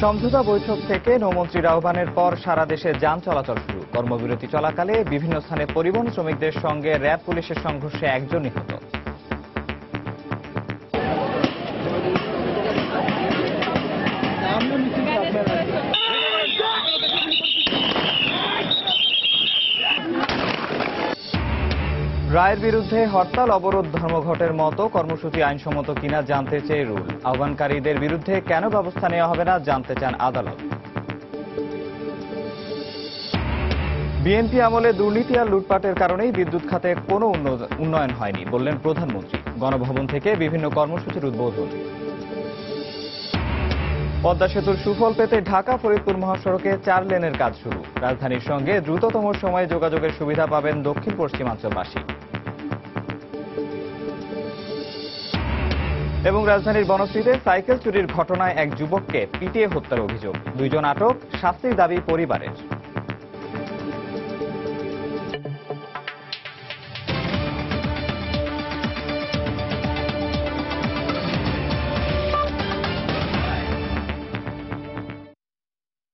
সমঝোতা বৈঠক থেকে নৌমন্ত্রীর আহ্বানের পর সারা দেশে যান চলাচল শুরু। কর্মবিরতি চলাকালে বিভিন্ন স্থানে পরিবহন শ্রমিকদের সঙ্গে র্যাব পুলিশের সংঘর্ষে একজন নিহত। রায়ের বিরুদ্ধে হরতাল, অবরোধ, ধর্মঘটের মতো কর্মসূচি আইনসম্মত কিনা জানতে চেয়ে রুল। আহ্বানকারীদের বিরুদ্ধে কেন ব্যবস্থা নেওয়া হবে না জানতে চান আদালত। বিএনপি আমলে দুর্নীতি আর লুটপাটের কারণেই বিদ্যুৎ খাতে কোনো উন্নয়ন হয়নি বললেন প্রধানমন্ত্রী। গণভবন থেকে বিভিন্ন কর্মসূচির উদ্বোধন। পদ্মা সেতুর সুফল পেতে ঢাকা ফরিদপুর মহাসড়কে 4 লেনের কাজ শুরু। রাজধানীর সঙ্গে দ্রুততম সময়ে যোগাযোগের সুবিধা পাবেন দক্ষিণ পশ্চিমাঞ্চলবাসী। এবং রাজধানীর বনশ্রীতে সাইকেল চুরির ঘটনায় এক যুবককে পিটিয়ে হত্যার অভিযোগ। 2 জন আটক, শাস্তির দাবি পরিবারের।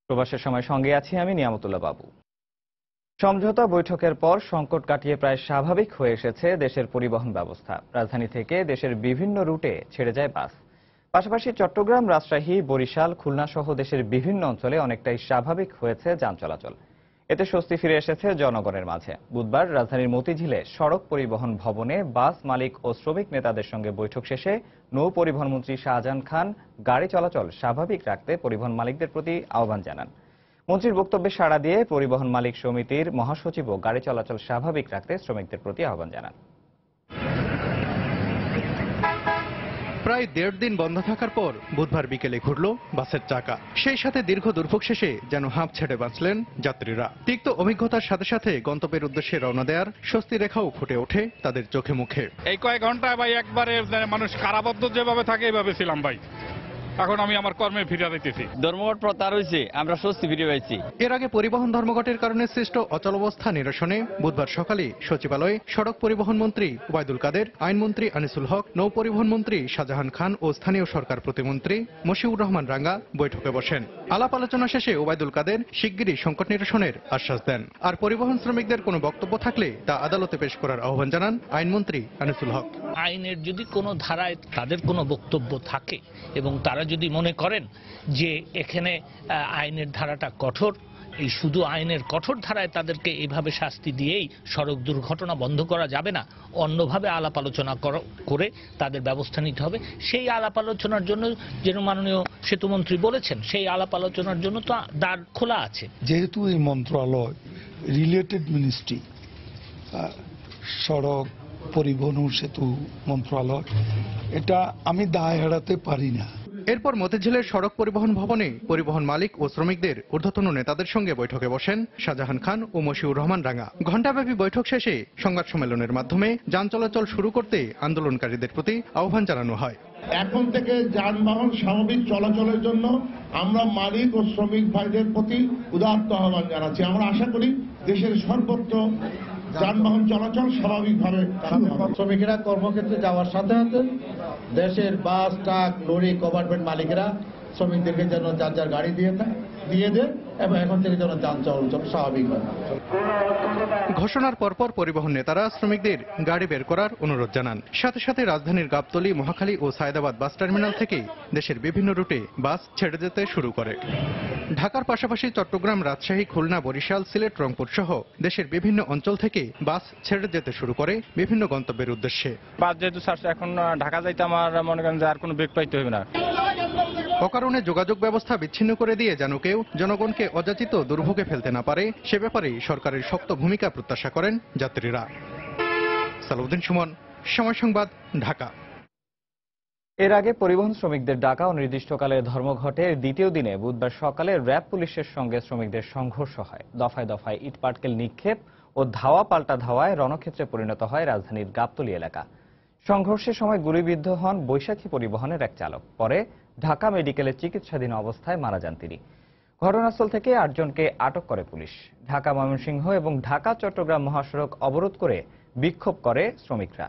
প্রবাসের সময় সঙ্গে আছি আমি নিয়ামতুল্লাহ বাবু। সমঝোতা বৈঠকের পর সংকট কাটিয়ে প্রায় স্বাভাবিক হয়ে এসেছে দেশের পরিবহন ব্যবস্থা। রাজধানী থেকে দেশের বিভিন্ন রুটে ছেড়ে যায় বাস। পাশাপাশি চট্টগ্রাম, রাজশাহী, বরিশাল, খুলনা সহ দেশের বিভিন্ন অঞ্চলে অনেকটাই স্বাভাবিক হয়েছে যান চলাচল। এতে স্বস্তি ফিরে এসেছে জনগণের মাঝে। বুধবার রাজধানীর মতিঝিলে সড়ক পরিবহন ভবনে বাস মালিক ও শ্রমিক নেতাদের সঙ্গে বৈঠক শেষে নৌ পরিবহন মন্ত্রী শাহজাহান খান গাড়ি চলাচল স্বাভাবিক রাখতে পরিবহন মালিকদের প্রতি আহ্বান জানান। মন্ত্রীর বক্তব্যে সাড়া দিয়ে পরিবহন মালিক সমিতির মহাসচিবও গাড়ি চলাচল স্বাভাবিক রাখতে শ্রমিকদের প্রতি আহ্বান জানান। প্রায় 1.5 দিন বন্ধ থাকার পর বুধবার বিকেলে ঘুরল বাসের চাকা। সেই সাথে দীর্ঘ দুর্ভোগ শেষে যেন হাঁপ ছেড়ে বাঁচলেন যাত্রীরা। তিক্ত অভিজ্ঞতার সাথে সাথে গন্তব্যের উদ্দেশ্যে রওনা দেওয়ার স্বস্তি রেখাও ফুটে ওঠে তাদের চোখে মুখে। এই কয়েক ঘন্টায় ভাই একবারে মানুষ কারাবদ্ধ যেভাবে থাকে এইভাবে ছিলাম ভাই। এখন আমি আমার কর্মে ফিরে যাইতেছি। ধর্মঘট প্রত্যাহার হয়েছে, আমরা স্বস্তি ফিরে পাইছি। এর আগে পরিবহন ধর্মঘটের কারণে সৃষ্ট অচলাবস্থা নিরসনে বুধবার সকালে সচিবালয়ে সড়ক পরিবহন মন্ত্রী ওবায়দুল কাদের, আইনমন্ত্রী আনিসুল হক, নৌ পরিবহন মন্ত্রী শাহজাহান খান ও স্থানীয় সরকার প্রতিমন্ত্রী মশিউর রহমান রাঙ্গা বৈঠকে বসেন। আলাপ আলোচনা শেষে ওবায়দুল কাদের শিগগিরই সংকট নিরসনের আশ্বাস দেন। আর পরিবহন শ্রমিকদের কোনো বক্তব্য থাকলে তা আদালতে পেশ করার আহ্বান জানান আইনমন্ত্রী আনিসুল হক। আইনের যদি কোনো ধারায় তাদের কোনো বক্তব্য থাকে এবং তারা যদি মনে করেন যে এখানে আইনের ধারাটা কঠোর, এই শুধু আইনের কঠোর ধারায় তাদেরকে এইভাবে শাস্তি দিয়েই সড়ক দুর্ঘটনা বন্ধ করা যাবে না, অন্যভাবে আলাপ আলোচনা করে তাদের ব্যবস্থা নিতে হবে। সেই আলাপ আলোচনার জন্য যেন মাননীয় সেতুমন্ত্রী বলেছেন, সেই আলাপ আলোচনার জন্য তো দ্বার খোলা আছে। যেহেতু এই মন্ত্রণালয় রিলেটেড মিনিস্ট্রি, সড়ক পরিবহন ও সেতু মন্ত্রণালয়, এটা আমি দায় এড়াতে পারি না। এরপর মতিঝিলের সড়ক পরিবহন ভবনে পরিবহন মালিক ও শ্রমিকদের ঊর্ধ্বতন নেতাদের সঙ্গে বৈঠকে বসেন শাহজাহান খান ও মশিউর রহমান রাঙ্গা। ঘণ্টাব্যাপী বৈঠক শেষে সংবাদ সম্মেলনের মাধ্যমে যান চলাচল শুরু করতে আন্দোলনকারীদের প্রতি আহ্বান জানানো হয়। এখন থেকে যানবাহন স্বাভাবিক চলাচলের জন্য আমরা মালিক ও শ্রমিক ভাইদের প্রতি উদাত্ত আহ্বান জানাচ্ছি। আমরা আশা করি দেশের সর্বত্র যানবাহন চলাচল স্বাভাবিকভাবে। শ্রমিকেরা কর্মক্ষেত্রে যাওয়ার সাথে সাথে দেশের বাস, ট্রাক, লরি, কমার্টমেন্ট মালিকেরা শ্রমিকদেরকে যেন যার যার গাড়ি দিয়ে দেন এবং এখন থেকে যেন যান চলাচল স্বাভাবিক হয়। ঘোষণার পরপর পরিবহন নেতারা শ্রমিকদের গাড়ি বের করার অনুরোধ জানান। সাথে সাথে রাজধানীর গাবতলী, মহাখালী ও সায়েদাবাদ বাস টার্মিনাল থেকে দেশের বিভিন্ন রুটে বাস ছেড়ে যেতে শুরু করে। ঢাকার পাশাপাশি চট্টগ্রাম, রাজশাহী, খুলনা, বরিশাল, সিলেট, রংপুর সহ দেশের বিভিন্ন অঞ্চল থেকে বাস ছেড়ে যেতে শুরু করে বিভিন্ন গন্তব্যের উদ্দেশ্যে। বাস যেহেতু ছাড়ছে, এখন ঢাকা যাইতে আমার মনে করেন যে আর কোনো বেগ পাইতে হবে না। অকারণে যোগাযোগ ব্যবস্থা বিচ্ছিন্ন করে দিয়ে যেন কেউ জনগণকে অযাচিত দুর্ভোগে ফেলতে না পারে সে ব্যাপারে সরকারের শক্ত ভূমিকা প্রত্যাশা করেন যাত্রীরা। সালাউদ্দিন সুমন, সময় সংবাদ, ঢাকা। এর আগে পরিবহন শ্রমিকদের ডাকা অনির্দিষ্টকালের ধর্মঘটের দ্বিতীয় দিনে বুধবার সকালে র্যাব পুলিশের সঙ্গে শ্রমিকদের সংঘর্ষ হয়। দফায় দফায় ইটপাটকেল নিক্ষেপ ও ধাওয়া পাল্টা ধাওয়ায় রণক্ষেত্রে পরিণত হয় রাজধানীর গাবতলী এলাকা। সংঘর্ষের সময় গুলিবিদ্ধ হন বৈশাখী পরিবহনের এক চালক। পরে ঢাকা মেডিকেলে চিকিৎসাধীন অবস্থায় মারা যান তিনি। ঘটনাস্থল থেকে 8 জনকে আটক করে পুলিশ। ঢাকা ময়মনসিংহ এবং ঢাকা চট্টগ্রাম মহাসড়ক অবরোধ করে বিক্ষোভ করে শ্রমিকরা।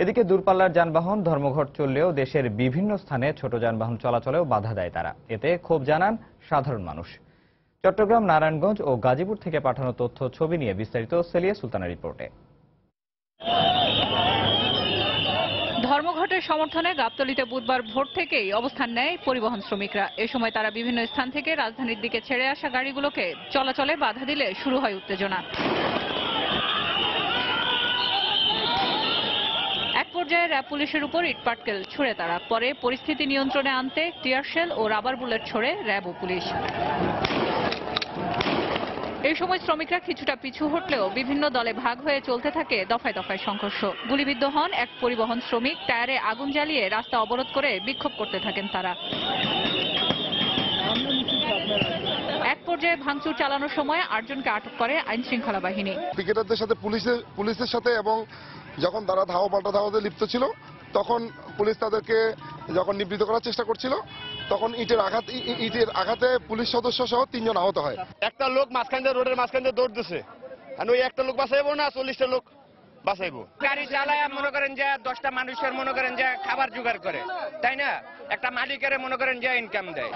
এদিকে দূরপাল্লার যানবাহন ধর্মঘট চললেও দেশের বিভিন্ন স্থানে ছোট যানবাহন চলাচলেও বাধা দেয় তারা। এতে ক্ষোভ জানান সাধারণ মানুষ। চট্টগ্রাম, নারায়ণগঞ্জ ও গাজীপুর থেকে পাঠানো তথ্য ছবি নিয়ে বিস্তারিত সেলিয়া সুলতানার রিপোর্টে। ধর্মঘটের সমর্থনে গাবতলীতে বুধবার ভোর থেকেই অবস্থান নেয় পরিবহন শ্রমিকরা। এ সময় তারা বিভিন্ন স্থান থেকে রাজধানীর দিকে ছেড়ে আসা গাড়িগুলোকে চলাচলে বাধা দিলে শুরু হয় উত্তেজনা। এক পর্যায়ে র্যাব পুলিশের উপর ইটপাটকেল ছুড়ে তারা। পরে পরিস্থিতি নিয়ন্ত্রণে আনতে টিয়ারশেল ও রাবার বুলেট ছোড়ে র্যাব ও পুলিশ। এই সময় শ্রমিকরা কিছুটা পিছু হটলেও বিভিন্ন দলে ভাগ হয়ে চলতে থাকে দফায় দফায় সংঘর্ষ। গুলিবিদ্ধ হন এক পরিবহন শ্রমিক। টায়ারে আগুন জ্বালিয়ে রাস্তা অবরোধ করে বিক্ষোভ করতে থাকেন তারা। এক পর্যায়ে ভাঙচুর চালানোর সময় 8 জনকে আটক করে আইন শৃঙ্খলা বাহিনী। পিকেটারদের সাথে পুলিশের সাথে এবং যখন তারা ধাওয়া পাল্টা ধাওয়াতে লিপ্ত ছিল তখন পুলিশ তাদেরকে যখন নিবৃত্ত করার চেষ্টা করছিল তখন ইটের আঘাতে পুলিশ সদস্য সহ 3 জন আহত হয়। একটা লোক মাঝখান দিয়ে রোডের মাঝখান দিয়ে দৌড় দিছে, আর ওই একটা লোক বাঁচাইবো না 40টা লোক বাঁচাইবো। গাড়ি চালায় মনে করেন যে 10টা মানুষের মনে করেন যে খাবার জোগাড় করে, তাই না? একটা মালিকের মনে করেন যে ইনকাম দেয়।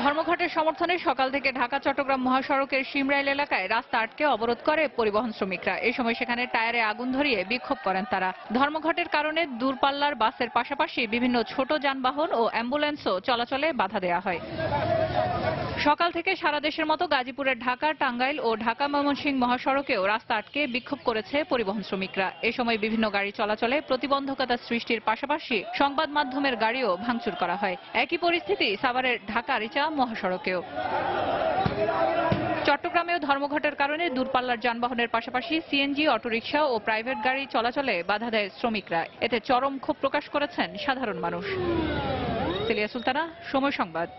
ধর্মঘটের সমর্থনে সকাল থেকে ঢাকা চট্টগ্রাম মহাসড়কের শিমরাইল এলাকায় রাস্তা আটকে অবরোধ করে পরিবহন শ্রমিকরা। এই সময় সেখানে টায়ারে আগুন ধরিয়ে বিক্ষোভ করেন তারা। ধর্মঘটের কারণে দূরপাল্লার বাসের পাশাপাশি বিভিন্ন ছোট যানবাহন ও অ্যাম্বুলেন্সও চলাচলে বাধা দেওয়া হয়। সকাল থেকে সারা দেশের মতো গাজীপুরের ঢাকা, টাঙ্গাইল ও ঢাকা ময়মনসিংহ মহাসড়কেও রাস্তা আটকে বিক্ষোভ করেছে পরিবহন শ্রমিকরা। এ সময় বিভিন্ন গাড়ি চলাচলে প্রতিবন্ধকতা সৃষ্টির পাশাপাশি সংবাদ মাধ্যমের গাড়িও ভাঙচুর করা হয়। একই পরিস্থিতি সাভারের ঢাকা রিচা মহাসড়কেও। চট্টগ্রামেও ধর্মঘটের কারণে দূরপাল্লার যানবাহনের পাশাপাশি সিএনজি, অটোরিকশা ও প্রাইভেট গাড়ি চলাচলে বাধা দেয় শ্রমিকরা। এতে চরম ক্ষোভ প্রকাশ করেছেন সাধারণ মানুষ। সেলিয়া সুলতানা, সময় সংবাদ।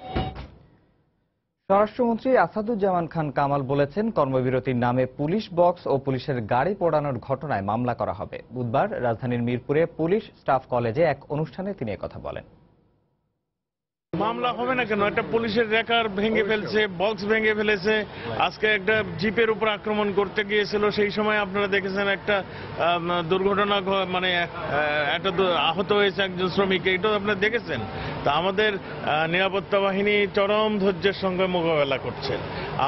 স্বরাষ্ট্রমন্ত্রী আসাদুজ্জামান খান কামাল বলেছেন, কর্মবিরতির নামে পুলিশ বক্স ও পুলিশের গাড়ি পোড়ানোর ঘটনায় মামলা করা হবে। বুধবার রাজধানীর মিরপুরে পুলিশ স্টাফ কলেজে এক অনুষ্ঠানে তিনি একথা বলেন। মামলা হবে না কেন? একটা পুলিশের রেকার ভেঙে ফেলছে, বক্স ভেঙে ফেলেছে। আজকে একটা জিপের উপর আক্রমণ করতে গিয়েছিল, সেই সময় আপনারা দেখেছেন একটা দুর্ঘটনা, মানে একটা আহত হয়েছে একজন শ্রমিক, এটাও আপনারা দেখেছেন। তা আমাদের নিরাপত্তা বাহিনী চরম ধৈর্যের সঙ্গে মোকাবেলা করছে।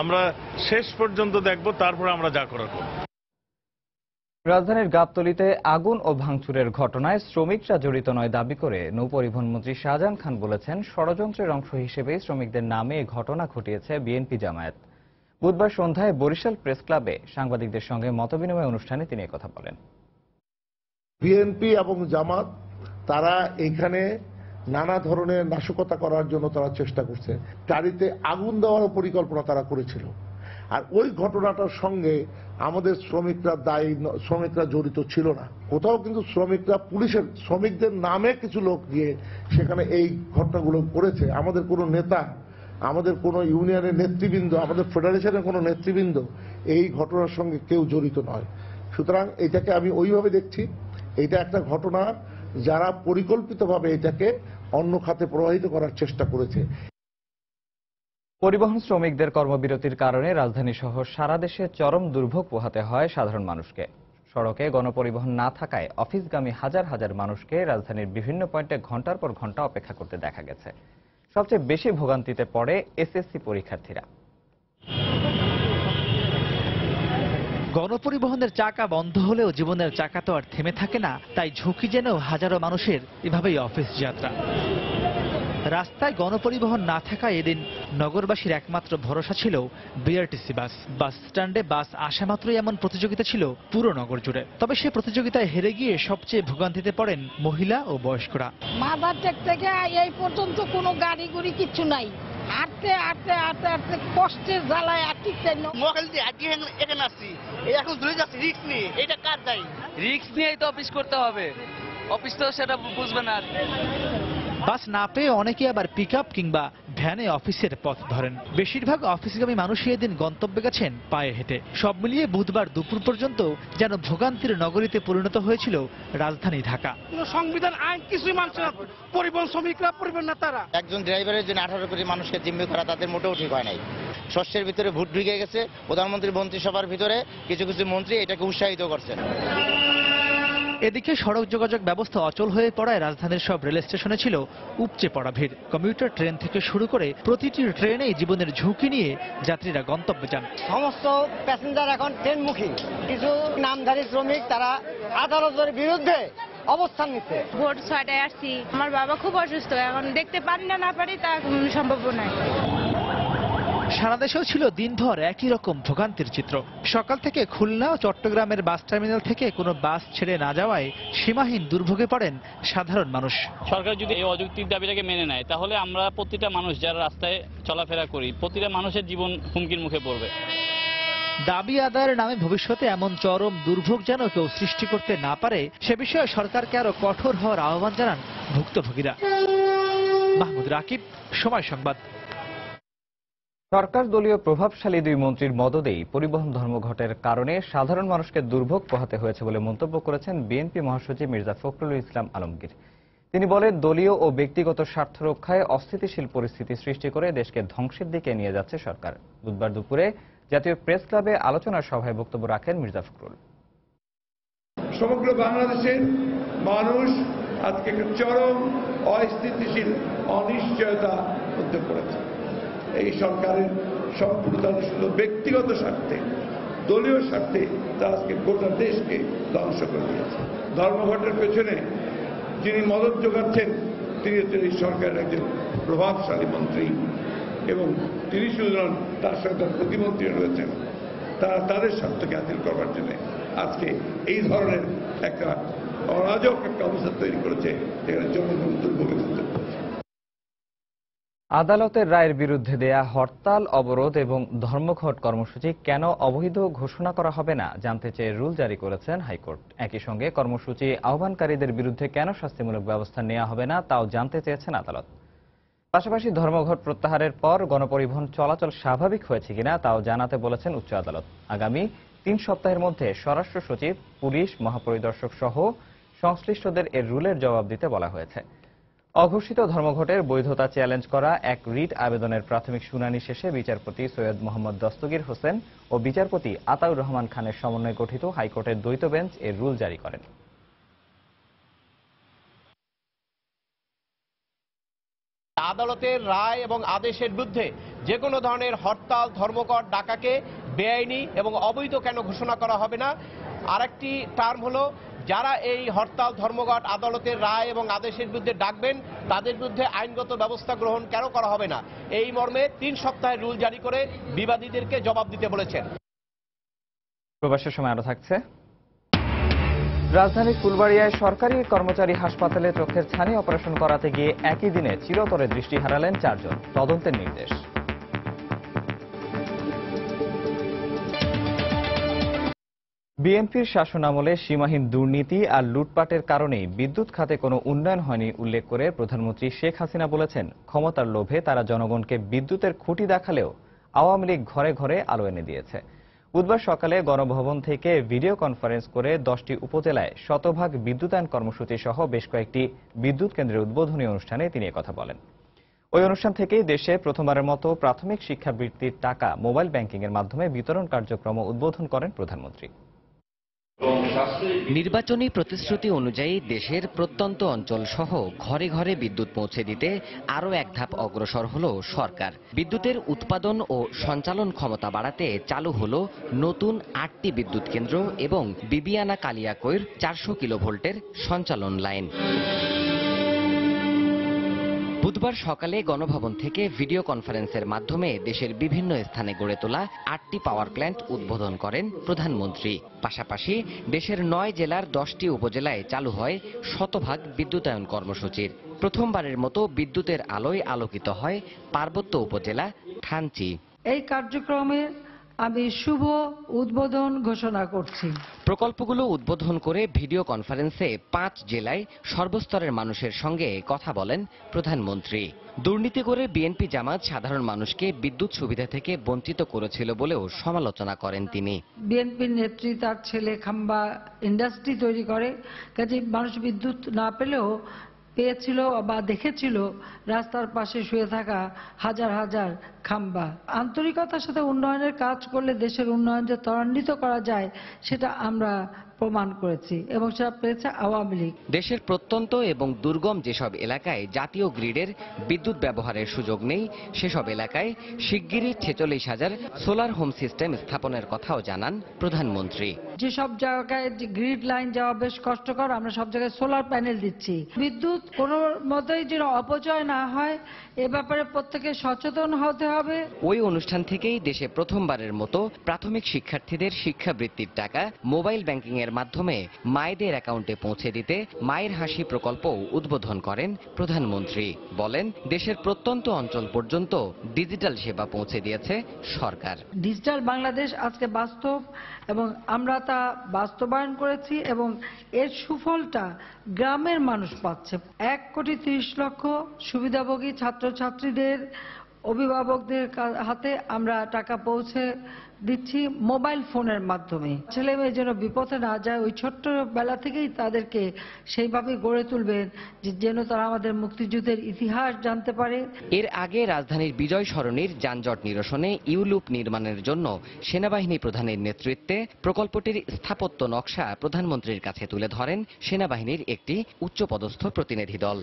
আমরা শেষ পর্যন্ত দেখব, তারপরে আমরা যা করার করব। রাজধানীর গাবতলীতে আগুন ও ভাঙচুরের ঘটনায় শ্রমিকরা জড়িত নয় দাবি করে নৌপরিবহন মন্ত্রী শাহজাহান খান বলেছেন, ষড়যন্ত্রের অংশ হিসেবে শ্রমিকদের নামে এই ঘটনা ঘটিয়েছে বিএনপি জামায়াত। বুধবার সন্ধ্যায় বরিশাল প্রেস ক্লাবে সাংবাদিকদের সঙ্গে মতবিনিময় অনুষ্ঠানে তিনি একথা বলেন। বিএনপি এবং জামাত তারা এখানে নানা ধরনের নাশকতা করার জন্য তারা চেষ্টা করছে। গাড়িতে আগুন দেওয়ার পরিকল্পনা তারা করেছিল। আর ওই ঘটনাটার সঙ্গে আমাদের শ্রমিকরা জড়িত ছিল না। কোথাও কিন্তু শ্রমিকদের নামে কিছু লোক গিয়ে সেখানে এই ঘটনাগুলো করেছে। আমাদের কোনো নেতা, আমাদের কোনো ইউনিয়নের নেতৃবৃন্দ, আমাদের ফেডারেশনের কোনো নেতৃবৃন্দ এই ঘটনার সঙ্গে কেউ জড়িত নয়। সুতরাং এটাকে আমি ওইভাবে দেখছি, এটা একটা ঘটনা যারা পরিকল্পিতভাবে এটাকে অন্য খাতে প্রবাহিত করার চেষ্টা করেছে। পরিবহন শ্রমিকদের কর্মবিরতির কারণে রাজধানী সহ সারা দেশে চরম দুর্ভোগ পোহাতে হয় সাধারণ মানুষকে। সড়কে গণপরিবহন না থাকায় অফিসগামী হাজার হাজার মানুষকে রাজধানীর বিভিন্ন পয়েন্টে ঘন্টার পর ঘন্টা অপেক্ষা করতে দেখা গেছে। সবচেয়ে বেশি ভোগান্তিতে পড়ে এসএসসি পরীক্ষার্থীরা। গণপরিবহনের চাকা বন্ধ হলেও জীবনের চাকা তো আর থেমে থাকে না, তাই ঝুঁকি জেনেও হাজারো মানুষের এভাবেই অফিস যাত্রা। রাস্তায় গণপরিবহন না থাকায় এদিন নগরবাসীর একমাত্র ভরসা ছিল বিআরটিসি বাস। বাস স্ট্যান্ডে বাস আসা মাত্রই এমন প্রতিযোগিতা ছিল পুরো নগর জুড়ে। তবে সে প্রতিযোগিতায় হেরে গিয়ে সবচেয়ে ভোগান্তিতে পড়েন মহিলা ও বয়স্করা। মাদারটেক থেকে এই পর্যন্ত কোনো গাড়ি গুড়ি কিচ্ছু নাই, হাঁটতে হাঁটতে হাঁটতে হাঁটতে কষ্টের জ্বালায় আটকে এখানে আসছি, এখন ধরে যাচ্ছি রিক্স নিয়ে। এটা কার দায়ী? রিক্স নিয়েই তো অফিস করতে হবে, অফিস তো সেটা বুঝবে না। বাস না পেয়ে অনেকে আবার পিকআপ কিংবা ভ্যানে অফিসের পথ ধরেন। বেশিরভাগ অফিসগামী মানুষই এদিন গন্তব্যে গেছেন পায়ে হেঁটে। সব মিলিয়ে বুধবার দুপুর পর্যন্ত যেন ভোগান্তির নগরীতে পরিণত হয়েছিল রাজধানী ঢাকা। সংবিধান আইন কিছুই মানছে না পরিবহন শ্রমিকরা, পরিবহন নেতারা। একজন ড্রাইভারের জন্য 18 কোটি মানুষকে জিম্মি করা তাদের মোটেও ঠিক হয় নাই। শস্যের ভিতরে ভোট ঢুকে গেছে। প্রধানমন্ত্রীর মন্ত্রিসভার ভিতরে কিছু কিছু মন্ত্রী এটাকে উৎসাহিত করছেন। এদিকে সড়ক যোগাযোগ ব্যবস্থা অচল হয়ে পড়ায় রাজধানীর সব রেল স্টেশনে ছিল উপচে পড়া ভিড়। কমিউটার ট্রেন থেকে শুরু করে প্রতিটি ট্রেনেই জীবনের ঝুঁকি নিয়ে যাত্রীরা গন্তব্যে যান। সমস্ত প্যাসেঞ্জার এখন ট্রেনমুখী। কিছু নামধারী শ্রমিক তারা আদালতের বিরুদ্ধে অবস্থান নিচ্ছে। ভোর 6টায় আসছি, আমার বাবা খুব অসুস্থ, এখন দেখতে পারি না পারি তা সম্ভব নয়। সারা দেশেও ছিল দিনভর একই রকম ভোগান্তির চিত্র। সকাল থেকে খুলনা ও চট্টগ্রামের বাস টার্মিনাল থেকে কোনো বাস ছেড়ে না যাওয়ায় সীমাহীন দুর্ভোগে পড়েন সাধারণ মানুষ। সরকার যদি এই অযৌক্তিক দাবিটাকে মেনে নেয় তাহলে আমরা প্রতিটা মানুষ যারা রাস্তায় চলাফেরা করি প্রতিটা মানুষের জীবন হুমকির মুখে পড়বে। দাবি আদায়ের নামে ভবিষ্যতে এমন চরম দুর্ভোগ যেন কেউ সৃষ্টি করতে না পারে সে বিষয়ে সরকারকে আরো কঠোর হওয়ার আহ্বান জানান ভুক্তভোগীরা। মাহমুদ রাকিব, সময় সংবাদ। সরকার দলীয় প্রভাবশালী দুই মন্ত্রীর মদদেই পরিবহন ধর্মঘটের কারণে সাধারণ মানুষকে দুর্ভোগ পোহাতে হয়েছে বলে মন্তব্য করেছেন বিএনপি মহাসচিব মির্জা ফখরুল ইসলাম আলমগীর। তিনি বলেন, দলীয় ও ব্যক্তিগত স্বার্থ রক্ষায় অস্থিতিশীল পরিস্থিতি সৃষ্টি করে দেশকে ধ্বংসের দিকে নিয়ে যাচ্ছে সরকার। বুধবার দুপুরে জাতীয় প্রেস ক্লাবে আলোচনা সভায় বক্তব্য রাখেন মির্জা ফখরুল। সমগ্র বাংলাদেশের মানুষ আজকে একটা চরম অস্থিতিশীল অনিশ্চয়তা মধ্যে পড়েছে। এই সরকারের সম্পূর্ণ শুধু ব্যক্তিগত স্বার্থে, দলীয় স্বার্থে তা আজকে গোটা দেশকে ধ্বংস করে দিয়েছে। ধর্মঘটের পেছনে যিনি মদত যোগাচ্ছেন তিনি হচ্ছেন এই সরকারের একজন প্রভাবশালী মন্ত্রী এবং তিনি শুধু নন, তার সাথে তার প্রতিমন্ত্রী রয়েছেন। তারা তাদের স্বার্থকে হাসিল করবার জন্য আজকে এই ধরনের একটা অরাজক একটা অবস্থা তৈরি করেছে, যেখানে জনগণ দুর্ভোগে পড়তে হচ্ছে। আদালতের রায়ের বিরুদ্ধে দেয়া হরতাল, অবরোধ এবং ধর্মঘট কর্মসূচি কেন অবৈধ ঘোষণা করা হবে না জানতে চেয়ে রুল জারি করেছেন হাইকোর্ট। একই সঙ্গে কর্মসূচি আহ্বানকারীদের বিরুদ্ধে কেন শাস্তিমূলক ব্যবস্থা নেওয়া হবে না তাও জানতে চেয়েছেন আদালত। পাশাপাশি ধর্মঘট প্রত্যাহারের পর গণপরিবহন চলাচল স্বাভাবিক হয়েছে কিনা তাও জানাতে বলেছেন উচ্চ আদালত। আগামী 3 সপ্তাহের মধ্যে স্বরাষ্ট্র সচিব, পুলিশ মহাপরিদর্শক সহ সংশ্লিষ্টদের এর রুলের জবাব দিতে বলা হয়েছে। অঘোষিত ধর্মঘটের বৈধতা চ্যালেঞ্জ করা এক রিট আবেদনের প্রাথমিক শুনানি শেষে বিচারপতি সৈয়দ মোহাম্মদ দস্তগীর হোসেন ও বিচারপতি আতাউর রহমান খানের সমন্বয়ে গঠিত হাইকোর্টের দ্বৈত বেঞ্চ এর রুল জারি করেন। আদালতের রায় এবং আদেশের বিরুদ্ধে যে কোনো ধরনের হরতাল, ধর্মঘট ডাকাকে বেআইনি এবং অবৈধ কেন ঘোষণা করা হবে না। আরেকটি টার্ম হলো, যারা এই হরতাল, ধর্মঘট আদালতের রায় এবং আদেশের বিরুদ্ধে ডাকবেন তাদের বিরুদ্ধে আইনগত ব্যবস্থা গ্রহণ কেন করা হবে না। এই মর্মে 3 সপ্তাহের রুল জারি করে বিবাদীদেরকে জবাব দিতে বলেছেন। প্রবাসের সময় আরো থাকছে। রাজধানীর ফুলবাড়িয়ায় সরকারি কর্মচারী হাসপাতালে চোখের ছানি অপারেশন করাতে গিয়ে একই দিনে চিরতরে দৃষ্টি হারালেন 4 জন। তদন্তের নির্দেশ। বিএনপির শাসনামলে সীমাহীন দুর্নীতি আর লুটপাটের কারণেই বিদ্যুৎ খাতে কোনো উন্নয়ন হয়নি উল্লেখ করে প্রধানমন্ত্রী শেখ হাসিনা বলেছেন, ক্ষমতার লোভে তারা জনগণকে বিদ্যুতের খুঁটি দেখালেও আওয়ামী লীগ ঘরে ঘরে আলো এনে দিয়েছে। বুধবার সকালে গণভবন থেকে ভিডিও কনফারেন্স করে 10টি উপজেলায় শতভাগ বিদ্যুতায়ন কর্মসূচি সহ বেশ কয়েকটি বিদ্যুৎ কেন্দ্রের উদ্বোধনী অনুষ্ঠানে তিনি কথা বলেন। ওই অনুষ্ঠান থেকেই দেশে প্রথমবারের মতো প্রাথমিক শিক্ষাবৃত্তির টাকা মোবাইল ব্যাংকিংয়ের মাধ্যমে বিতরণ কার্যক্রম উদ্বোধন করেন প্রধানমন্ত্রী। নির্বাচনী প্রতিশ্রুতি অনুযায়ী দেশের প্রত্যন্ত অঞ্চল সহ ঘরে ঘরে বিদ্যুৎ পৌঁছে দিতে আরও এক ধাপ অগ্রসর হল সরকার। বিদ্যুতের উৎপাদন ও সঞ্চালন ক্ষমতা বাড়াতে চালু হল নতুন 8টি বিদ্যুৎ কেন্দ্র এবং বিবিয়ানা কালিয়াকৈর 400 কিলোভোল্টের সঞ্চালন লাইন। বুধবার সকালে গণভবন থেকে ভিডিও কনফারেন্সের মাধ্যমে দেশের বিভিন্ন স্থানে গড়ে তোলা 8টি পাওয়ার প্ল্যান্ট উদ্বোধন করেন প্রধানমন্ত্রী। পাশাপাশি দেশের 9 জেলার 10টি উপজেলায় চালু হয় শতভাগ বিদ্যুতায়ন কর্মসূচির। প্রথমবারের মতো বিদ্যুতের আলোয় আলোকিত হয় পার্বত্য উপজেলা থানচি। এই কার্যক্রমে আমি শুভ উদ্বোধন ঘোষণা করছি। প্রকল্পগুলো উদ্বোধন করে ভিডিও কনফারেন্সে 5 জেলায় সর্বস্তরের মানুষের সঙ্গে কথা বলেন প্রধানমন্ত্রী। দুর্নীতি করে বিএনপি জামাত সাধারণ মানুষকে বিদ্যুৎ সুবিধা থেকে বঞ্চিত করেছিল বলেও সমালোচনা করেন তিনি। বিএনপির নেত্রী তার ছেলে খাম্বা ইন্ডাস্ট্রি তৈরি করে, কাজে মানুষ বিদ্যুৎ না পেলেও পেয়েছিল বা দেখেছিল রাস্তার পাশে শুয়ে থাকা হাজার হাজার খাম্বা। আন্তরিকতার সাথে উন্নয়নের কাজ করলে দেশের উন্নয়ন যে ত্বরান্বিত করা যায় সেটা আমরা প্রমাণ করেছি এবং সেটা পেয়েছে আওয়ামী লীগ। দেশের প্রত্যন্ত এবং দুর্গম যেসব এলাকায় জাতীয় গ্রিডের বিদ্যুৎ ব্যবহারের সুযোগ নেই সেসব এলাকায় শিগগিরই 46,000 সোলার হোম সিস্টেম স্থাপনের কথাও জানান প্রধানমন্ত্রী। যেসব জায়গায় গ্রিড লাইন যাওয়া বেশ কষ্টকর, আমরা সব জায়গায় সোলার প্যানেল দিচ্ছি। বিদ্যুৎ কোনো মতেই যেন অপচয় না হয় এ ব্যাপারে প্রত্যেকে সচেতন হতে হবে। ওই অনুষ্ঠান থেকেই দেশে প্রথমবারের মতো প্রাথমিক শিক্ষার্থীদের শিক্ষাবৃত্তির টাকা মোবাইল ব্যাংকিং এর মাধ্যমে মায়েদের অ্যাকাউন্টে পৌঁছে দিতে মায়ের হাসি প্রকল্প উদ্বোধন করেন প্রধানমন্ত্রী। বলেন, দেশের প্রত্যন্ত অঞ্চল পর্যন্ত ডিজিটাল সেবা পৌঁছে দিয়েছে সরকার। ডিজিটাল বাংলাদেশ আজকে বাস্তব এবং আমরা তা বাস্তবায়ন করেছি এবং এর সুফলটা গ্রামের মানুষ পাচ্ছে। 1,30,00,000 সুবিধাভোগী ছাত্রছাত্রীদের অভিভাবকদের হাতে আমরা টাকা পৌঁছে দিচ্ছি মোবাইল ফোনের মাধ্যমে। ছেলে মেয়ে যেন বিপথে না যায়, ওই ছোট্ট বেলা থেকেই তাদেরকে সেইভাবে গড়ে তুলবেন যেন তারা আমাদের মুক্তিযুদ্ধের ইতিহাস জানতে পারে। এর আগে রাজধানীর বিজয় সরণির যানজট নিরসনে ইউলুপ নির্মাণের জন্য সেনাবাহিনী প্রধানের নেতৃত্বে প্রকল্পটির স্থাপত্য নকশা প্রধানমন্ত্রীর কাছে তুলে ধরেন সেনাবাহিনীর একটি উচ্চপদস্থ প্রতিনিধি দল।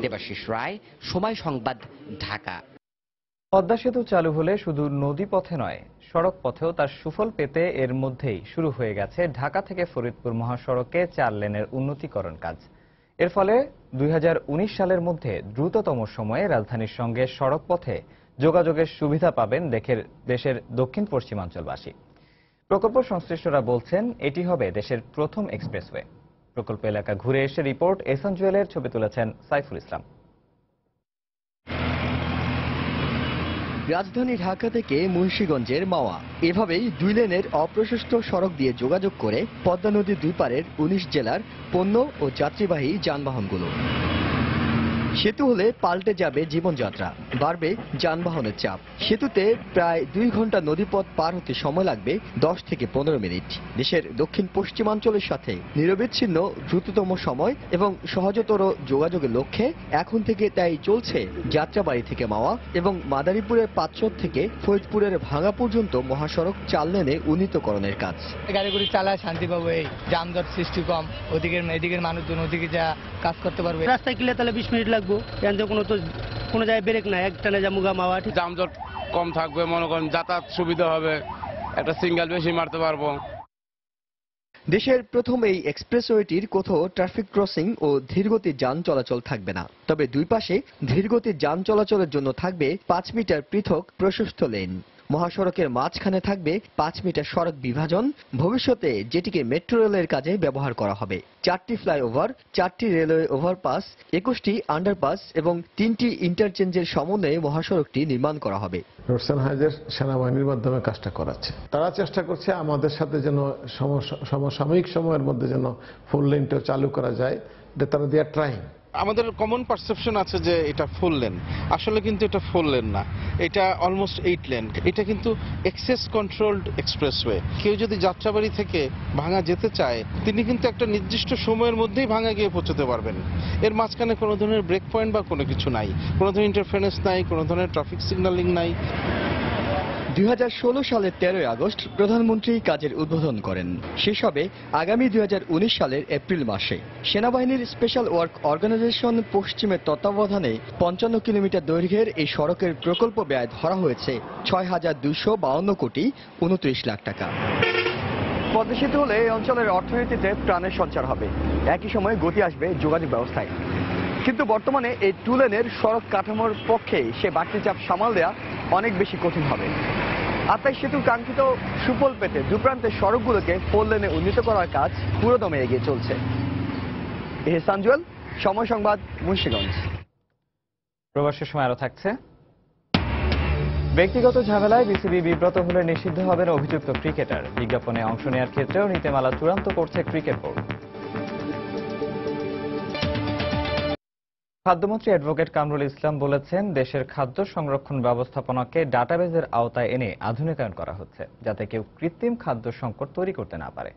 দেবাশিস রায়, সময় সংবাদ, ঢাকা। পদ্মা সেতু চালু হলে শুধু নদী পথে নয়, সড়ক পথেও তার সুফল পেতে এর মধ্যেই শুরু হয়ে গেছে ঢাকা থেকে ফরিদপুর মহাসড়কে 4 লেনের উন্নতিকরণ কাজ। এর ফলে 2019 সালের মধ্যে দ্রুততম সময়ে রাজধানীর সঙ্গে সড়ক পথে যোগাযোগের সুবিধা পাবেন দেশের দক্ষিণ পশ্চিমাঞ্চলবাসী। প্রকল্প সংশ্লিষ্টরা বলছেন এটি হবে দেশের প্রথম এক্সপ্রেসওয়ে। প্রকল্প এলাকা ঘুরে এসে রিপোর্ট এহসান জুয়েলের ছবি তুলেছেন সাইফুল ইসলাম। রাজধানী ঢাকা থেকে মুন্সিগঞ্জের মাওয়া, এভাবেই 2 লেনের অপ্রশস্ত সড়ক দিয়ে যোগাযোগ করে পদ্মা নদীর 2 পারের 19 জেলার পণ্য ও যাত্রীবাহী যানবাহনগুলো। সেতু হলে পাল্টে যাবে জীবনযাত্রা, বাড়বে যানবাহনের চাপ। সেতুতে প্রায় 2 ঘন্টা নদীপথ পার হতে সময় লাগবে 10 থেকে 15 মিনিট। দেশের দক্ষিণ পশ্চিমাঞ্চলের সাথে নিরবিচ্ছিন্ন দ্রুততম সময় এবং সহজতর যোগাযোগের লক্ষ্যে এখন থেকে তাই চলছে যাত্রাবাড়ি থেকে মাওয়া এবং মাদারীপুরের পাঁচশর থেকে ফরিদপুরের ভাঙ্গা পর্যন্ত মহাসড়ক 4 লেনে উন্নীতকরণের কাজ। গাড়িগুলি চালায় শান্তি পাবো, এই যানজট সৃষ্টি কম, এদিকের মানুষজন ওদিকে যা কাজ করতে পারবে। রাস্তায় গেলে তাহলে 20 মিনিট লাগবে, কোনো জায়গায় ব্রেক নাই, একটানে যামুগা মাওয়া। যানজট কম থাকবে, মনে করেন যাতায়াত সুবিধা হবে, একটা সিঙ্গেল বেশি মারতে পারবো। দেশের প্রথম এই এক্সপ্রেসওয়েটির কোথাও ট্রাফিক ক্রসিং ও ধীরগতির যান চলাচল থাকবে না, তবে 2 পাশে ধীরগতির যান চলাচলের জন্য থাকবে 5 মিটার পৃথক প্রশস্ত লেন। মহাসড়কের মাঝখানে থাকবে 5 মিটার সড়ক বিভাজন, ভবিষ্যতে যেটিকে মেট্রো রেলের কাজে ব্যবহার করা হবে। 4টি ফ্লাইওভার, 4টি রেলওয়ে ওভারপাস, 21টি আন্ডারপাস এবং 3টি ইন্টারচেঞ্জের সমন্বয়ে মহাসড়কটি নির্মাণ করা হবে। রোডসান হাইজের সেনাবাহিনীর মাধ্যমে কাজটা করাচ্ছে, তারা চেষ্টা করছে আমাদের সাথে যেন সমসাময়িক সময়ের মধ্যে যেন 4 লেনটা চালু করা যায়, এটা তারা দে আর ট্রাইং। আমাদের কমন পারসেপশন আছে যে এটা 4 লেন, আসলে কিন্তু এটা 4 লেন না, এটা অলমোস্ট 8 লেন। এটা কিন্তু এক্সেস কন্ট্রোলড এক্সপ্রেসওয়ে। কেউ যদি যাত্রাবাড়ি থেকে ভাঙা যেতে চায়, তিনি কিন্তু একটা নির্দিষ্ট সময়ের মধ্যেই ভাঙা গিয়ে পৌঁছতে পারবেন। এর মাঝখানে কোনো ধরনের ব্রেক পয়েন্ট বা কোনো কিছু নাই, কোনো ধরনের ইন্টারফারেন্স নাই, কোনো ধরনের ট্রাফিক সিগন্যালিং নাই। 2016 সালের 13 আগস্ট প্রধানমন্ত্রী কাজের উদ্বোধন করেন। শেষ হবে আগামী 2019 সালের এপ্রিল মাসে। সেনাবাহিনীর স্পেশাল ওয়ার্ক অর্গানাইজেশন পশ্চিমের তত্ত্বাবধানে 55 কিলোমিটার দৈর্ঘ্যের এই সড়কের প্রকল্প ব্যয় ধরা হয়েছে 6,252 কোটি 29 লাখ টাকা। পদ্মা সেতু হলে এই অঞ্চলের অর্থনীতিতে প্রাণের সঞ্চার হবে, একই সময়ে গতি আসবে যোগাযোগ ব্যবস্থায়। কিন্তু বর্তমানে এই 2 লেনের সড়ক কাঠামোর পক্ষে সে বাড়তি চাপ সামাল দেওয়া অনেক বেশি কঠিন হবে। আর তাই সেতুর কাঙ্ক্ষিত সুফল পেতে 2 প্রান্তের সড়কগুলোকে 4 লেনে উন্নীত করার কাজ পুরোদমে এগিয়ে চলছে। এহসান জুয়েল, সময় সংবাদ, মুন্সিগঞ্জ। প্রবাসের সময় আরো থাকছে। ব্যক্তিগত ঝামেলায় বিসিবি বিব্রত হলে নিষিদ্ধ হবেন অভিযুক্ত ক্রিকেটার। বিজ্ঞাপনে অংশ নেওয়ার ক্ষেত্রেও নীতিমালা চূড়ান্ত করছে ক্রিকেট বোর্ড। খাদ্যমন্ত্রী অ্যাডভোকেট কামরুল ইসলাম বলেছেন, দেশের খাদ্য সংরক্ষণ ব্যবস্থাপনাকে ডাটাবেজের আওতায় এনে আধুনিকায়ন করা হচ্ছে, যাতে কেউ কৃত্রিম খাদ্য সংকট তৈরি করতে না পারে।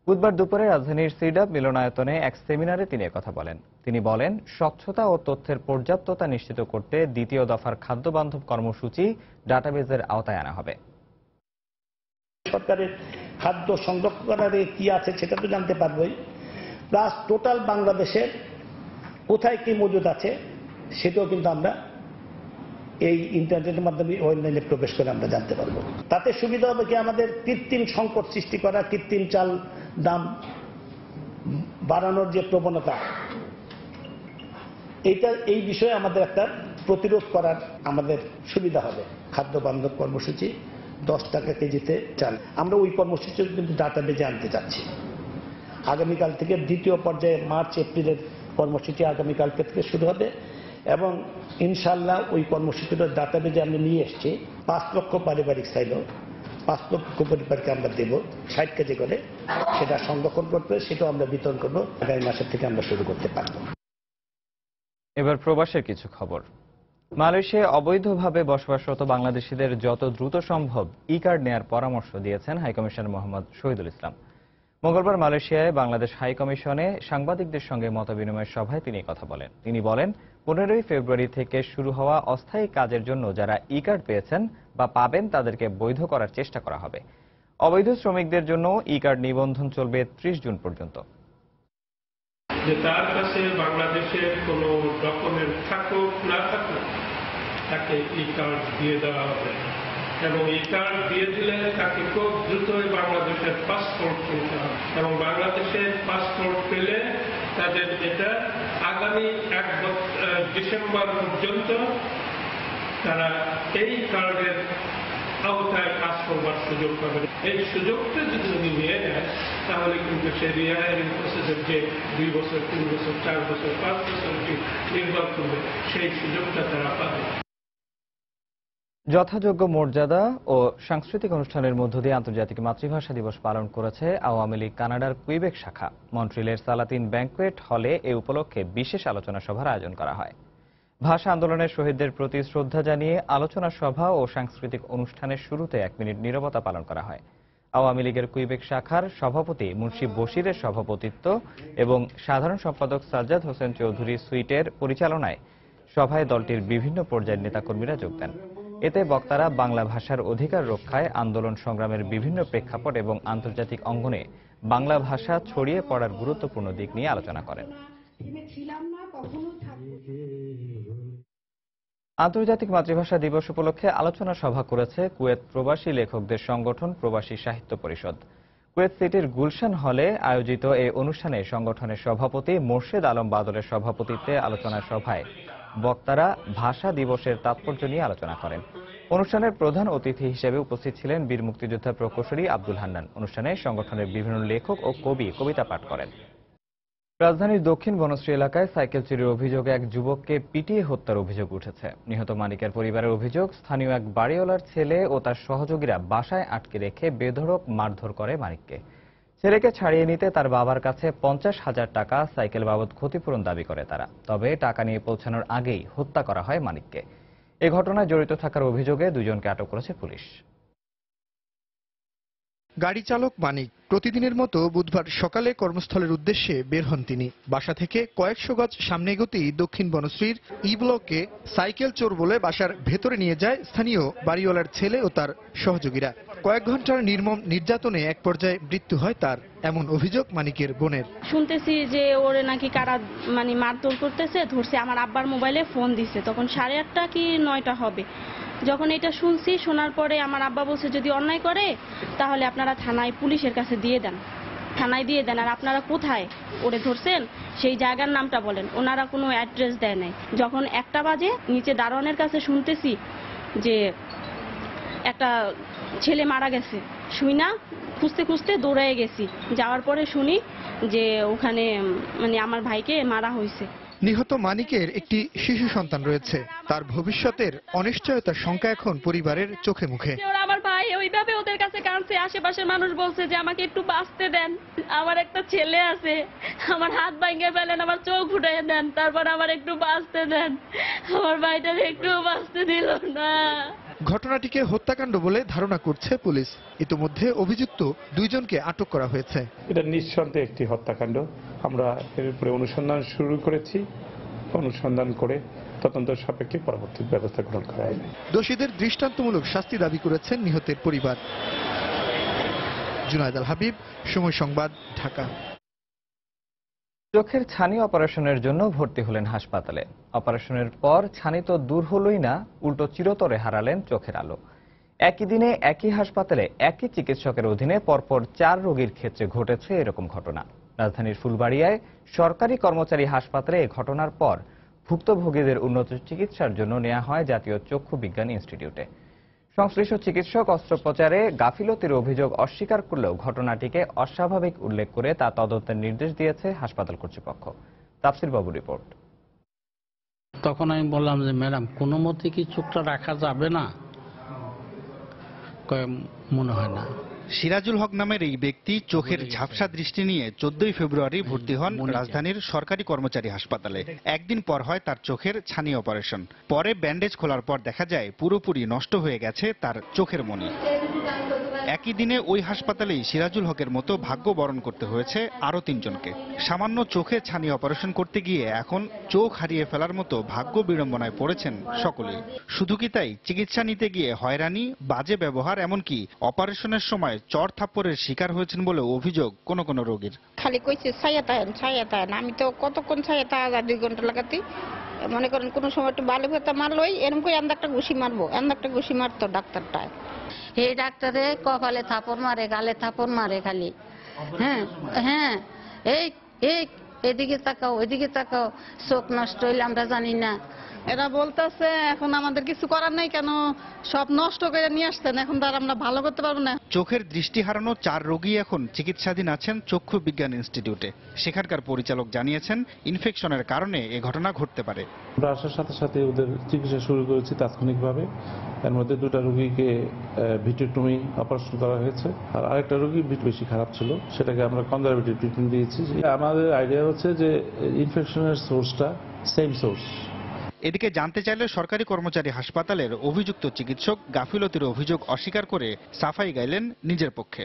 বুধবার দুপুরে রাজধানীর সিডাপ মিলনায়তনে এক সেমিনারে তিনি কথা বলেন। তিনি বলেন, স্বচ্ছতা ও তথ্যের পর্যাপ্ততা নিশ্চিত করতে 2য় দফার খাদ্য বান্ধব কর্মসূচি ডাটাবেজের আওতায় আনা হবে। সরকারের খাদ্য সংরক্ষণের কি আছে সেটা তো জানতে পারবোই, প্লাস টোটাল বাংলাদেশের কোথায় কি মজুদ আছে সেটাও কিন্তু আমরা এই ইন্টারনেটের মাধ্যমে অনলাইনে প্রবেশ করে আমরা জানতে পারবো। তাতে সুবিধা হবে কি, আমাদের কৃত্রিম সংকট সৃষ্টি করা, কৃত্রিম চাল দাম বাড়ানোর যে প্রবণতা, এই বিষয়ে আমাদের একটা প্রতিরোধ করার আমাদের সুবিধা হবে। খাদ্য বান্ধব কর্মসূচি 10 টাকা কেজিতে চাল, আমরা ওই কর্মসূচি কিন্তু ডাটাবেজে আনতে চাচ্ছি। আগামীকাল থেকে দ্বিতীয় পর্যায়ে মার্চ এপ্রিলের কর্মসূচি আগামীকাল থেকে শুরু হবে এবং ইনশাল্লাহ ওই কর্মসূচিটার ডাটাবেজে আমরা নিয়ে এসেছি। 5 লক্ষ পারিবারিক চাইল, 5 লক্ষ পরিবারকে আমরা দেব 60 কেজি করে, সেটা সংরক্ষণ করতে সেটাও আমরা বিতরণ করবো। আগামী মাসের থেকে আমরা শুরু করতে পারবো। এবার প্রবাসের কিছু খবর। মালয়েশিয়ায় অবৈধভাবে বসবাসরত বাংলাদেশিদের যত দ্রুত সম্ভব ই কার্ড নেয়ার পরামর্শ দিয়েছেন হাইকমিশনার মোহাম্মদ শহীদুল ইসলাম। মঙ্গলবার মালয়েশিয়ায় বাংলাদেশ হাইকমিশনে সাংবাদিকদের সঙ্গে মতবিনিময় সভায় তিনি কথা বলেন। তিনি বলেন, 15ই ফেব্রুয়ারি থেকে শুরু হওয়া অস্থায়ী কাজের জন্য যারা ই কার্ড পেয়েছেন বা পাবেন তাদেরকে বৈধ করার চেষ্টা করা হবে। অবৈধ শ্রমিকদের জন্য ই কার্ড নিবন্ধন চলবে 30 জুন পর্যন্ত। যে তার কাছে বাংলাদেশের কোনো ডকুমেন্ট থাকুক না থাকুক তাকে ই কার্ড দিয়ে দেওয়া হবে এবং ই কার্ড দিয়ে দিলে তাকে খুব দ্রুতই বাংলাদেশের পাসপোর্ট কিনতে হবে এবং বাংলাদেশের পাসপোর্ট পেলে তাদের এটা আগামী 1 ডিসেম্বর পর্যন্ত তারা এই কার্ডের আওতায় কাজ করবার সুযোগ পাবে। এই সুযোগটা যদি উনি নিয়ে নেয় তাহলে কিন্তু সে রিহায়ারিং প্রসেসের যে 2 বছর, 3 বছর, 4 বছর, 5 বছর নির্ভর করবে, সেই সুযোগটা তারা পাবে। যথাযোগ্য মর্যাদা ও সাংস্কৃতিক অনুষ্ঠানের মধ্য দিয়ে আন্তর্জাতিক মাতৃভাষা দিবস পালন করেছে আওয়ামী লীগ কানাডার কুইবেক শাখা। মন্ট্রিলের সালাতিন ব্যাংকুয়েট হলে এ উপলক্ষে বিশেষ আলোচনা সভার আয়োজন করা হয়। ভাষা আন্দোলনের শহীদদের প্রতি শ্রদ্ধা জানিয়ে আলোচনা সভা ও সাংস্কৃতিক অনুষ্ঠানের শুরুতে 1 মিনিট নীরবতা পালন করা হয়। আওয়ামী লীগের কুইবেক শাখার সভাপতি মুন্সি বশিরের সভাপতিত্ব এবং সাধারণ সম্পাদক সাজ্জাদ হোসেন চৌধুরী সুইটের পরিচালনায় সভায় দলটির বিভিন্ন পর্যায়ের নেতাকর্মীরা যোগ দেন। এতে বক্তারা বাংলা ভাষার অধিকার রক্ষায় আন্দোলন সংগ্রামের বিভিন্ন প্রেক্ষাপট এবং আন্তর্জাতিক অঙ্গনে বাংলা ভাষা ছড়িয়ে পড়ার গুরুত্বপূর্ণ দিক নিয়ে আলোচনা করেন। আন্তর্জাতিক মাতৃভাষা দিবস উপলক্ষে আলোচনা সভা করেছে কুয়েত প্রবাসী লেখকদের সংগঠন প্রবাসী সাহিত্য পরিষদ। কুয়েত সিটির গুলশান হলে আয়োজিত এই অনুষ্ঠানে সংগঠনের সভাপতি মোর্শেদ আলম বাদলের সভাপতিত্বে আলোচনা সভায় বক্তারা ভাষা দিবসের তাৎপর্য নিয়ে আলোচনা করেন। অনুষ্ঠানের প্রধান অতিথি হিসেবে উপস্থিত ছিলেন বীর মুক্তিযোদ্ধা প্রকৌশলী আব্দুল হান্নান। অনুষ্ঠানে সংগঠনের বিভিন্ন লেখক ও কবি কবিতা পাঠ করেন। রাজধানীর দক্ষিণ বনশ্রী এলাকায় সাইকেল চুরির অভিযোগে এক যুবককে পিটিয়ে হত্যার অভিযোগ উঠেছে। নিহত মানিকের পরিবারের অভিযোগ, স্থানীয় এক বাড়িওয়ালার ছেলে ও তার সহযোগীরা বাসায় আটকে রেখে বেধড়ক মারধর করে মানিককে। ছেলেকে ছাড়িয়ে নিতে তার বাবার কাছে 50,000 টাকা সাইকেল বাবদ ক্ষতিপূরণ দাবি করে তারা। তবে টাকা নিয়ে পৌঁছানোর আগেই হত্যা করা হয় মানিককে। এ ঘটনায় জড়িত থাকার অভিযোগে 2 জনকে আটক করেছে পুলিশ। গাড়ি চালক মানিক প্রতিদিনের মতো বুধবার সকালে কর্মস্থলের উদ্দেশ্যে বের হন তিনি। বাসা থেকে কয়েকশো গজ সামনে এগোতেই দক্ষিণ বনশ্রীর ই ব্লকে সাইকেল চোর বলে বাসার ভেতরে নিয়ে যায় স্থানীয় বাড়িওয়ালার ছেলে ও তার সহযোগীরা। কয়েক ঘন্টার নির্মম নির্যাতনে এক পর্যায়ে মৃত্যু হয় তার, এমন অভিযোগ মানিকের বোনের। শুনতেছি যে ওরে নাকি কারা মারধর করতেছে, ধরছে। আমার আব্বার মোবাইলে ফোন দিছে, তখন 8:30 কি 9টা হবে। যখন এটা শুনছি, শোনার পরে আমার আব্বা বলছে যদি অন্যায় করে তাহলে আপনারা থানায় পুলিশের কাছে দিয়ে দেন, থানায় দিয়ে দেন। আর আপনারা কোথায় ওরে ধরছেন সেই জায়গার নামটা বলেন। ওনারা কোনো অ্যাড্রেস দেয় নাই। যখন 1টা বাজে নিচে দারোয়ানের কাছে শুনতেছি যে একটা ছেলে মারা গেছে, শুই না খুঁজতে খুঁজতে দৌড়ায় গেছি। যাওয়ার পরে শুনি যে ওখানে আমার ভাইকে মারা হয়েছে। নিহত মানিকের একটি শিশু সন্তান রয়েছে। তার ভবিষ্যতের অনিশ্চয়তার শঙ্কা এখন পরিবারের চোখে মুখে। আমার ভাই ওইভাবে ওদের কাছে কাঁদছে, আশেপাশের মানুষ বলছে যে আমাকে একটু বাঁচতে দেন, আমার একটা ছেলে আছে, আমার হাত ভাঙে ফেলেন, আমার চোখ ফুটাই দেন, তারপর আমার একটু বাঁচতে দেন। আমার ভাইটাকে একটু বাঁচতে দিল না। ঘটনাটিকে হত্যাকাণ্ড বলে ধারণা করছে পুলিশ। ইতিমধ্যে অভিযুক্ত 2 জনকে আটক করা হয়েছে। এটা নিঃসন্দেহে একটি হত্যাকাণ্ড। আমরা এর উপরে অনুসন্ধান শুরু করেছি। অনুসন্ধান করে তদন্ত সাপেক্ষে পরবর্তী ব্যবস্থা গ্রহণ করা হবে। দোষীদের দৃষ্টান্তমূলক শাস্তি দাবি করেছেন নিহতের পরিবার। জুনায়েদ আল হাবিব, সময় সংবাদ, ঢাকা। চোখের ছানি অপারেশনের জন্য ভর্তি হলেন হাসপাতালে। অপারেশনের পর ছানি তো দূর হলোই না, উল্টো চিরতরে হারালেন চোখের আলো। একই দিনে একই হাসপাতালে একই চিকিৎসকের অধীনে পরপর 4 রোগীর ক্ষেত্রে ঘটেছে এরকম ঘটনা। রাজধানীর ফুলবাড়িয়ায় সরকারি কর্মচারী হাসপাতালে এই ঘটনার পর ভুক্তভোগীদের উন্নত চিকিৎসার জন্য নেওয়া হয় জাতীয় চক্ষু বিজ্ঞান ইনস্টিটিউটে। সংশ্লিষ্ট চিকিৎসক অস্ত্রোপচারে গাফিলতির অভিযোগ অস্বীকার করলেও ঘটনাটিকে অস্বাভাবিক উল্লেখ করে তা তদন্তের নির্দেশ দিয়েছে হাসপাতাল কর্তৃপক্ষ। তাফসির বাবু রিপোর্ট। তখন আমি বললাম যে ম্যাডাম কোনো মতে কি চোখটা রাখা যাবে না? মনে হয় না। সিরাজুল হক নামের এই ব্যক্তি চোখের ঝাপসা দৃষ্টি নিয়ে 14 ফেব্রুয়ারি ভর্তি হন রাজধানীর সরকারি কর্মচারী হাসপাতালে। একদিন পর হয় তার চোখের ছানি অপারেশন। পরে ব্যান্ডেজ খোলার পর দেখা যায় পুরোপুরি নষ্ট হয়ে গেছে তার চোখের মণি। একই দিনে ওই হাসপাতালেই সিরাজুল হকের মতো ভাগ্য বরণ করতে হয়েছে আরও 3 জনকে। সামান্য চোখে ছানি অপারেশন করতে গিয়ে এখন চোখ হারিয়ে ফেলার মতো ভাগ্য বিড়ম্বনায় পড়েছেন সকলেই। শুধু কি তাই, চিকিৎসা নিতে গিয়ে হয়রানি, বাজে ব্যবহার, এমনকি অপারেশনের সময় চড় থাপ্পড়ের শিকার হয়েছেন বলে অভিযোগ কোন কোন রোগীর। খালি কইছে ছায়া তায়ন, আমি তো কতক্ষণ ছায়া তা 2 ঘন্টা লাগাতে মনে করেন কোন সময় একটু বালু ভেতা মারলই এরকম করে একটা ঘুষি মারতো ডাক্তারটায়। এই ডাক্তারে কপালে থাপড় মারে, গালে থাপড় মারে খালি। হ্যাঁ এই এদিকে তাকাও, ওইদিকে তাকাও, চোখ নষ্ট হইলে আমরা জানি না। এরা বলতেছে এখন আমাদের কিছু করার নাই, কেন সব নষ্ট করে নিয়ে আসছেন, এখন তার আমরা ভালো করতে পারবো না। চোখের দৃষ্টি হারানো 4 রোগী এখন চিকিৎসাধীন আছেন চক্ষু বিজ্ঞান ইনস্টিটিউটে। সেখানকার পরিচালক জানিয়েছেন ইনফেকশনের কারণে এ ঘটনা ঘটতে পারে। আমরা আসার সাথে সাথে ওদের চিকিৎসা শুরু করেছি তাৎক্ষণিকভাবে। এর মধ্যে 2টা রোগীকে ভিট্রেক্টমি অপারেশন করা হয়েছে, আর আরেকটা রোগী বেশি খারাপ ছিল, সেটাকে আমরা কনজারভেটিভ ট্রিটমেন্ট দিয়েছি। আমাদের আইডিয়া হচ্ছে যে ইনফেকশনের সোর্সটা সেম সোর্স। এদিকে জানতে চাইলে সরকারি কর্মচারী হাসপাতালের অভিযুক্ত চিকিৎসক গাফিলতির অভিযোগ অস্বীকার করে সাফাই গাইলেন নিজের পক্ষে।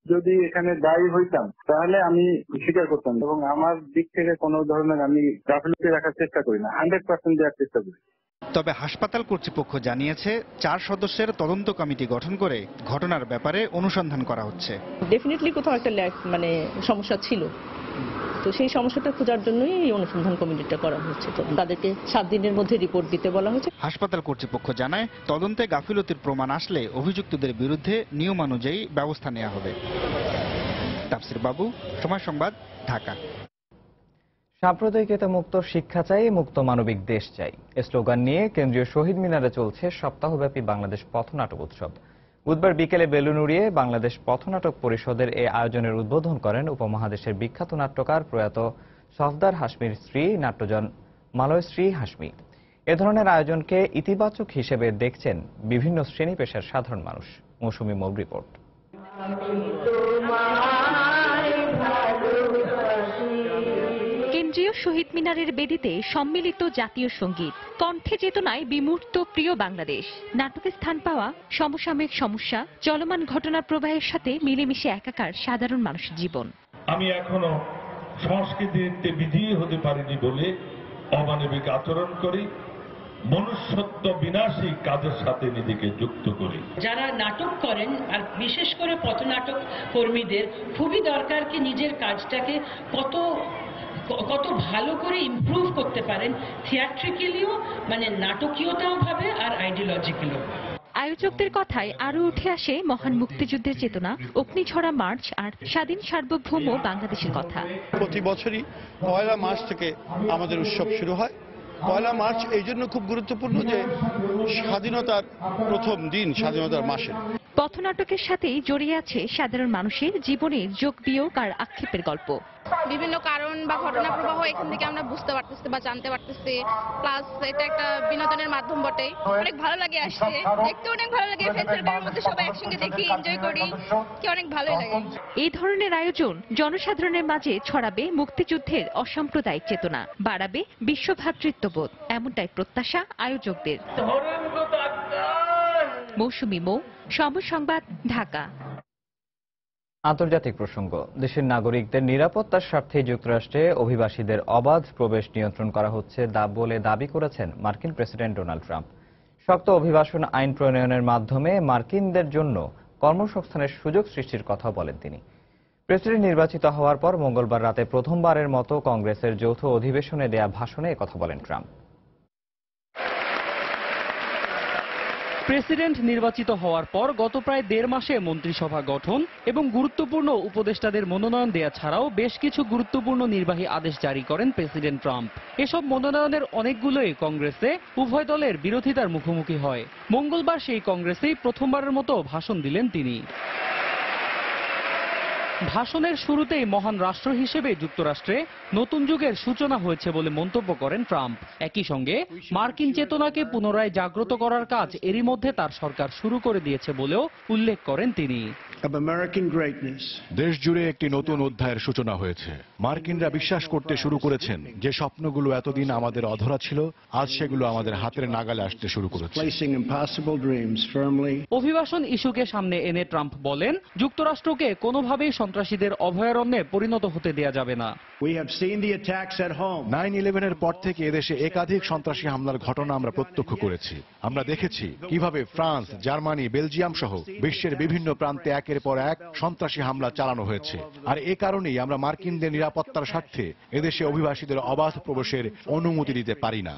যদি এখানে দায়ী হইতাম তাহলে আমি স্বীকার করতাম, এবং আমার দিক থেকে কোনো ধরনের আমি গাফিলতি রাখার চেষ্টা করি না, 100% দেওয়ার চেষ্টা করি। তবে হাসপাতাল কর্তৃপক্ষ জানিয়েছে 4 সদস্যের তদন্ত কমিটি গঠন করে ঘটনার ব্যাপারে অনুসন্ধান করা হচ্ছে। ডেফিনেটলি কোথাও একটা সমস্যা ছিল, তো সেই সমস্যাটা খোঁজার জন্যই এই অনুসন্ধান কমিটিটা করা হচ্ছে। তো তাদেরকে 7 দিনের মধ্যে রিপোর্ট দিতে বলা হয়েছে। হাসপাতাল কর্তৃপক্ষ জানায় তদন্তে গাফিলতির প্রমাণ আসলে অভিযুক্তদের বিরুদ্ধে নিয়মানুযায়ী ব্যবস্থা নেওয়া হবে। তাফসির বাবু, সময় সংবাদ, ঢাকা। সাম্প্রদায়িকতা মুক্ত শিক্ষা চাই, মুক্ত মানবিক দেশ চাই, এ স্লোগান নিয়ে কেন্দ্রীয় শহীদ মিনারে চলছে সপ্তাহব্যাপী বাংলাদেশ পথনাটক উৎসব। বুধবার বিকেলে বেলুন উড়িয়ে বাংলাদেশ পথনাটক পরিষদের এই আয়োজনের উদ্বোধন করেন উপমহাদেশের বিখ্যাত নাট্যকার প্রয়াত সফদার হাশমির স্ত্রী নাট্যজন মালয়শ্রী হাশমি। এ ধরনের আয়োজনকে ইতিবাচক হিসেবে দেখছেন বিভিন্ন শ্রেণী পেশার সাধারণ মানুষ। মৌসুমী মৌল রিপোর্ট। কেন্দ্রীয় শহীদ মিনারের বেদিতে সম্মিলিত জাতীয় সঙ্গীত, কণ্ঠে চেতনায় বিমূর্ত প্রিয় বাংলাদেশ। নাটকে স্থান পাওয়া সমসাময়িক সমস্যা, চলমান ঘটনার প্রবাহের সাথে মিলেমিশে একাকার সাধারণ মানুষের জীবন। আমি এখনো সংস্কৃতিতে বিজয়ী হতে পারিনি বলে অমানবিক আচরণ করি, মনুষ্যত্ব বিনাশী কাজের সাথে নিজেকে যুক্ত করি। যারা নাটক করেন, আর বিশেষ করে পথনাটক কর্মীদের খুবই দরকার কি নিজের কাজটাকে কত ভালো করে ইমপ্রুভ করতে পারেন, থিয়েট্রিক্যালিও মানে নাটকীয়তাও ভাবে আর আইডিওলজিক্যালও। আয়োজকদের কথায় আরো উঠে আসে মহান মুক্তিযুদ্ধের চেতনা, অগ্নিঝরা মার্চ আর স্বাধীন সার্বভৌম বাংলাদেশের কথা। প্রতি বছরই 1 মার্চ থেকে আমাদের উৎসব শুরু হয়। 1 মার্চ এই জন্য খুব গুরুত্বপূর্ণ যে স্বাধীনতার প্রথম দিন, স্বাধীনতার মাসে। পথনাটকের সাথেই জড়িয়ে আছে সাধারণ মানুষের জীবনের যোগ বিয়োগ আর আক্ষেপের গল্প। বিভিন্ন কারণ বা ঘটনা প্রবাহ এখান থেকে আমরা বুঝতে পারতেছি বা জানতে পারতেছি, প্লাস এটা একটা বিনোদনের মাধ্যম বটে। অনেক ভালো লাগে আসতে, দেখতে অনেক ভালো লাগে, ফেস্টিভ্যালের মধ্যে সবাই একসঙ্গে দেখি, এনজয় করি, কি অনেক ভালোই লাগে। এই ধরনের আয়োজন জনসাধারণের মাঝে ছড়াবে মুক্তিযুদ্ধের অসাম্প্রদায়িক চেতনা, বাড়াবে বিশ্বভ্রাতৃত্ববোধ, এমনটাই প্রত্যাশা আয়োজকদের। মৌসুমী মৌ, সময় সংবাদ, ঢাকা। আন্তর্জাতিক প্রসঙ্গ। দেশের নাগরিকদের নিরাপত্তার স্বার্থে যুক্তরাষ্ট্রে অভিবাসীদের অবাধ প্রবেশ নিয়ন্ত্রণ করা হচ্ছে বলে দাবি করেছেন মার্কিন প্রেসিডেন্ট ডোনাল্ড ট্রাম্প। শক্ত অভিবাসন আইন প্রণয়নের মাধ্যমে মার্কিনদের জন্য কর্মসংস্থানের সুযোগ সৃষ্টির কথা বলেন তিনি। প্রেসিডেন্ট নির্বাচিত হওয়ার পর মঙ্গলবার রাতে প্রথমবারের মতো কংগ্রেসের যৌথ অধিবেশনে দেয়া ভাষণে একথা বলেন ট্রাম্প। প্রেসিডেন্ট নির্বাচিত হওয়ার পর গত প্রায় 1.5 মাসে মন্ত্রিসভা গঠন এবং গুরুত্বপূর্ণ উপদেষ্টাদের মনোনয়ন দেয়া ছাড়াও বেশ কিছু গুরুত্বপূর্ণ নির্বাহী আদেশ জারি করেন প্রেসিডেন্ট ট্রাম্প। এসব মনোনয়নের অনেকগুলোই কংগ্রেসে উভয় দলের বিরোধিতার মুখোমুখি হয়। মঙ্গলবার সেই কংগ্রেসেই প্রথমবারের মতো ভাষণ দিলেন তিনি। ভাষণের শুরুতেই মহান রাষ্ট্র হিসেবে যুক্তরাষ্ট্রে নতুন যুগের সূচনা হয়েছে বলে মন্তব্য করেন ট্রাম্প। একই সঙ্গে মার্কিন চেতনাকে পুনরায় জাগ্রত করার কাজ এরই মধ্যে তার সরকার শুরু করে দিয়েছে বলেও উল্লেখ করেন তিনি। দেশ জুড়ে একটি নতুন অধ্যায়ের সূচনা হয়েছে। মার্কিনরা বিশ্বাস করতে শুরু করেছেন যে স্বপ্নগুলো এতদিন আমাদের অধরা ছিল, আজ সেগুলো আমাদের হাতের নাগালে আসতে শুরু করেছে। অভিবাসন ইস্যুকে সামনে এনে ট্রাম্প বলেন, যুক্তরাষ্ট্রকে কোনোভাবেই সন্ত্রাসীদের অভয়ারণ্যে পরিণত হতে দেয়া যাবে না। 9/11-এর পর থেকে এদেশে একাধিক সন্ত্রাসী হামলার ঘটনা আমরা প্রত্যক্ষ করেছি। আমরা দেখেছি কিভাবে ফ্রান্স, জার্মানি, বেলজিয়াম সহ বিশ্বের বিভিন্ন প্রান্তে একের পর এক সন্ত্রাসী হামলা চালানো হয়েছে। আর এ কারণেই আমরা মার্কিনদের নিরাপত্তার স্বার্থে এদেশে অভিবাসীদের অবাধ প্রবেশের অনুমতি দিতে পারি না।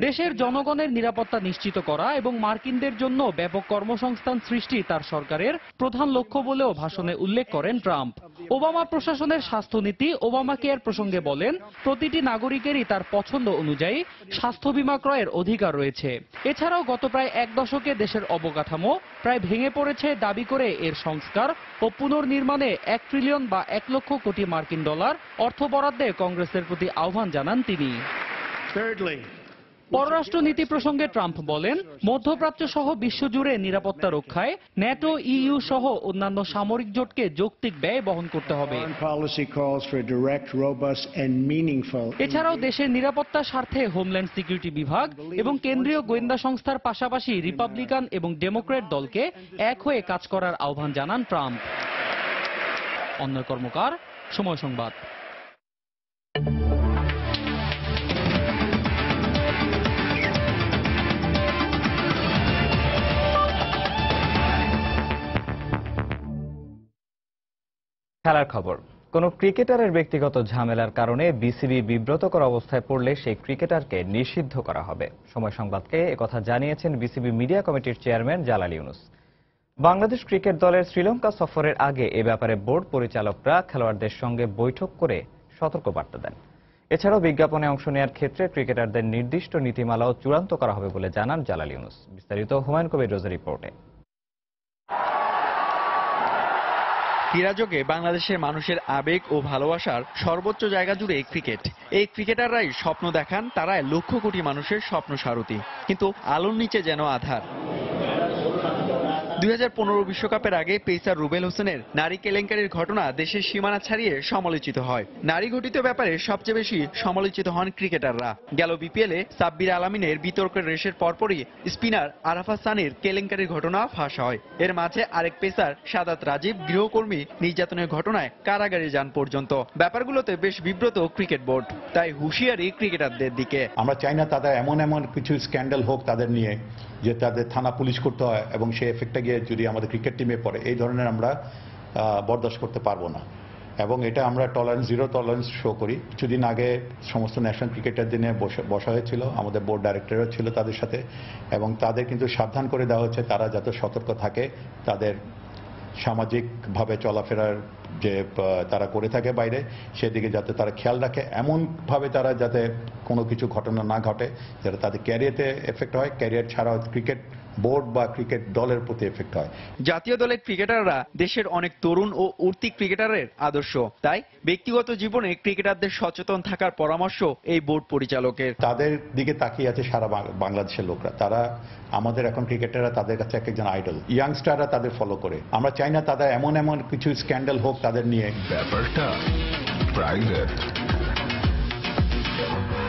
দেশের জনগণের নিরাপত্তা নিশ্চিত করা এবং মার্কিনদের জন্য ব্যাপক কর্মসংস্থান সৃষ্টি তার সরকারের প্রধান লক্ষ্য বলেও ভাষণে উল্লেখ করেন ট্রাম্প। ওবামা প্রশাসনের স্বাস্থ্যনীতি ওবামা কেয়ার প্রসঙ্গে বলেন, প্রতিটি নাগরিকেরই তার পছন্দ অনুযায়ী স্বাস্থ্য বীমা ক্রয়ের অধিকার রয়েছে। এছাড়াও গত প্রায় 1 দশকে দেশের অবকাঠামো প্রায় ভেঙে পড়েছে দাবি করে এর সংস্কার ও পুনর্নির্মাণে 1 ট্রিলিয়ন বা 1 লক্ষ কোটি মার্কিন ডলার অর্থ বরাদ্দে কংগ্রেসের প্রতি আহ্বান জানান তিনি। পররাষ্ট্রনীতি প্রসঙ্গে ট্রাম্প বলেন, মধ্যপ্রাচ্য সহ বিশ্বজুড়ে নিরাপত্তা রক্ষায় ন্যাটো, ইইউ সহ অন্যান্য সামরিক জোটকে যৌক্তিক ব্যয় বহন করতে হবে। এছাড়াও দেশের নিরাপত্তার স্বার্থে হোমল্যান্ড সিকিউরিটি বিভাগ এবং কেন্দ্রীয় গোয়েন্দা সংস্থার পাশাপাশি রিপাবলিকান এবং ডেমোক্র্যাট দলকে এক হয়ে কাজ করার আহ্বান জানান ট্রাম্প। অন্যর কর্মকার, সময় সংবাদ। খেলার খবর। কোন ক্রিকেটারের ব্যক্তিগত ঝামেলার কারণে বিসিবি বিব্রতকর অবস্থায় পড়লে সেই ক্রিকেটারকে নিষিদ্ধ করা হবে। সময় সংবাদকে একথা জানিয়েছেন বিসিবি মিডিয়া কমিটির চেয়ারম্যান জালাল ইউনুস। বাংলাদেশ ক্রিকেট দলের শ্রীলঙ্কা সফরের আগে এ ব্যাপারে বোর্ড পরিচালকরা খেলোয়াড়দের সঙ্গে বৈঠক করে সতর্কবার্তা দেন। এছাড়াও বিজ্ঞাপনে অংশ নেওয়ার ক্ষেত্রে ক্রিকেটারদের নির্দিষ্ট নীতিমালাও চূড়ান্ত করা হবে বলে জানান জালাল ইউনুস। বিস্তারিত হুমায়ুন কবির রোজা রিপোর্টে। ক্রীড়াজগতে বাংলাদেশের মানুষের আবেগ ও ভালোবাসার সর্বোচ্চ জায়গা জুড়ে ক্রিকেট। এই ক্রিকেটাররাই স্বপ্ন দেখান, তারাই লক্ষ কোটি মানুষের স্বপ্ন সারথি। কিন্তু আলোর নিচে যেন আঁধার। 2015 বিশ্বকাপের আগে পেসার রুবেল হোসেনের নারী কেলেঙ্কারির ঘটনা দেশের সীমানা ছাড়িয়ে সমালোচিত হয়। নারী ঘটিত ব্যাপারে সবচেয়ে বেশি সমালোচিত হন ক্রিকেটাররা। গেল বিপিএলে সাব্বির আলামিনের বিতর্কের রেশের পরপরই স্পিনার আরাফাত সানির কেলেঙ্কারির ঘটনা ফাঁস হয়। এর মাঝে আরেক পেসার সাদাত রাজীব গৃহকর্মী নির্যাতনের ঘটনায় কারাগারে যান পর্যন্ত। ব্যাপারগুলোতে বেশ বিব্রত ক্রিকেট বোর্ড, তাই হুঁশিয়ারি ক্রিকেটারদের দিকে। আমরা চাই না তাদের এমন কিছু স্ক্যান্ডাল হোক তাদের নিয়ে, যে তাদের থানা পুলিশ করতে হয় এবং সেই এফেক্টটা গিয়ে যদি আমাদের ক্রিকেট টিমে পড়ে, এই ধরনের আমরা বরদাস্ত করতে পারবো না। এবং এটা আমরা জিরো টলারেন্স শো করি। কিছুদিন আগে সমস্ত ন্যাশনাল ক্রিকেটারদের নিয়ে বসা হয়েছিল, আমাদের বোর্ড ডাইরেক্টরও ছিল তাদের সাথে, এবং তাদের কিন্তু সাবধান করে দেওয়া হচ্ছে তারা যাতে সতর্ক থাকে, তাদের সামাজিকভাবে চলাফেরার যে তারা করে থাকে বাইরে, সেদিকে যাতে তারা খেয়াল রাখে, এমনভাবে তারা যাতে কোনো কিছু ঘটনা না ঘটে যাতে তাদের ক্যারিয়ারে এফেক্ট হয়, ক্যারিয়ার ছাড়াও ক্রিকেট বোর্ড বা ক্রিকেট দলের প্রতি এফেক্ট হয়। জাতীয় দলের ক্রিকেটাররা দেশের অনেক তরুণ ও উঠতি ক্রিকেটারের আদর্শ, তাই ব্যক্তিগত জীবনে ক্রিকেটারদের সচেতন থাকার পরামর্শ এই বোর্ড পরিচালকের। তাদের দিকে তাকিয়ে আছে সারা বাংলাদেশের লোকরা, তারা আমাদের এখন ক্রিকেটাররা তাদের কাছে একজন আইডল, ইয়াংস্টাররা তাদের ফলো করে। আমরা চাই না তাদের এমন কিছু স্ক্যান্ডাল হোক তাদের নিয়ে। ব্যাপারটা প্রাইভেট,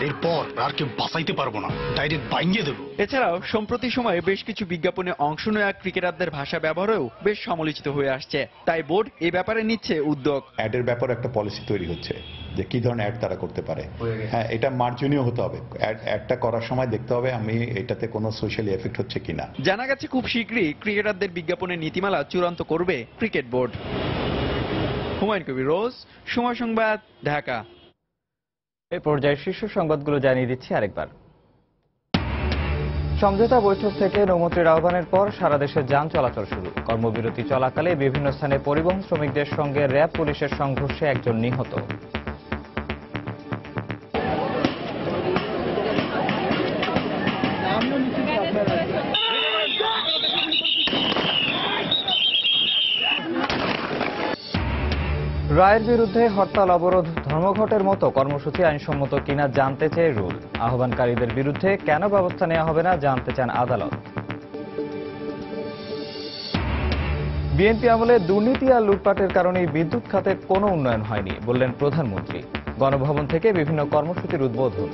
এরপর আর কেউ বাঁচাইতে পারবো না, ডাইরেক্ট বাইঙ্গে দেবো। এছাড়াও সম্প্রতি সময়ে বেশ কিছু বিজ্ঞাপনে অংশ নেওয়া ক্রিকেটারদের ভাষা ব্যবহারেও বেশ সমালোচিত হয়ে আসছে, তাই বোর্ড এ ব্যাপারে নিচ্ছে উদ্যোগ। অ্যাডের ব্যাপারে একটা পলিসি তৈরি হচ্ছে, যে কি ধরনের অ্যাড তারা করতে পারে। হ্যাঁ, এটা মার্জনীয় হতে হবে। অ্যাডটা করার সময় দেখতে হবে আমি এটাতে কোনো সোশ্যালি এফেক্ট হচ্ছে কিনা। জানা গেছে খুব শীঘ্রই ক্রিকেটারদের বিজ্ঞাপনের নীতিমালা চূড়ান্ত করবে ক্রিকেট বোর্ড। হুমায়ুন কবির রোজ, সময় সংবাদ, ঢাকা। এই পর্যায়ে শীর্ষ সংবাদগুলো জানিয়ে দিচ্ছি আরেকবার। সমঝোতা বৈঠক থেকে নৌমন্ত্রীর আহ্বানের পর সারা দেশে যান চলাচল শুরু। কর্মবিরতি চলাকালে বিভিন্ন স্থানে পরিবহন শ্রমিকদের সঙ্গে র্যাব পুলিশের সংঘর্ষে একজন নিহত। রায়ের বিরুদ্ধে হরতাল, অবরোধ, ধর্মঘটের মতো কর্মসূচি আইনসম্মত কিনা জানতে চেয়ে রুল। আহ্বানকারীদের বিরুদ্ধে কেন ব্যবস্থা নেওয়া হবে না জানতে চান আদালত। বিএনপি আমলে দুর্নীতি আর লুটপাটের কারণে বিদ্যুৎ খাতে কোনো উন্নয়ন হয়নি বললেন প্রধানমন্ত্রী। গণভবন থেকে বিভিন্ন কর্মসূচির উদ্বোধন।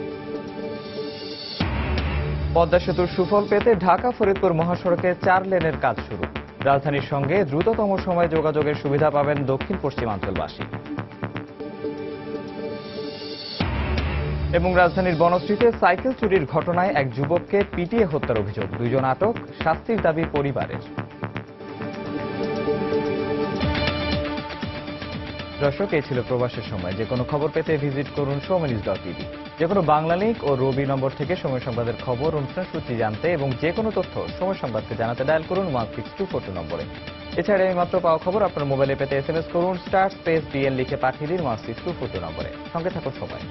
পদ্মা সেতুর সুফল পেতে ঢাকা ফরিদপুর মহাসড়কে 4 লেনের কাজ শুরু। রাজধানীর সঙ্গে দ্রুততম সময়ে যোগাযোগের সুবিধা পাবেন দক্ষিণ পশ্চিমাঞ্চলবাসী। এবং রাজধানীর বনশ্রীতে সাইকেল চুরির ঘটনায় এক যুবককে পিটিয়ে হত্যার অভিযোগ। 2 জন আটক, শাস্তির দাবি পরিবারের। দর্শক, এই ছিল প্রবাসের সময়। যে কোনো খবর পেতে ভিজিট করুন showmenews.tv। যে কোনো বাংলা লিংক ও রবি নম্বর থেকে সময় সংবাদের খবর, অনুষ্ঠান সূচি জানতে এবং যে কোনো তথ্য সময় সংবাদকে জানাতে ডায়াল করুন 16242 নম্বরে। এছাড়া এই মাত্র পাওয়া খবর আপনার মোবাইলে পেতে SMS করুন *BN লিখে পাঠিয়ে দিন 16242 নম্বরে। সঙ্গে থাকুন সবাই।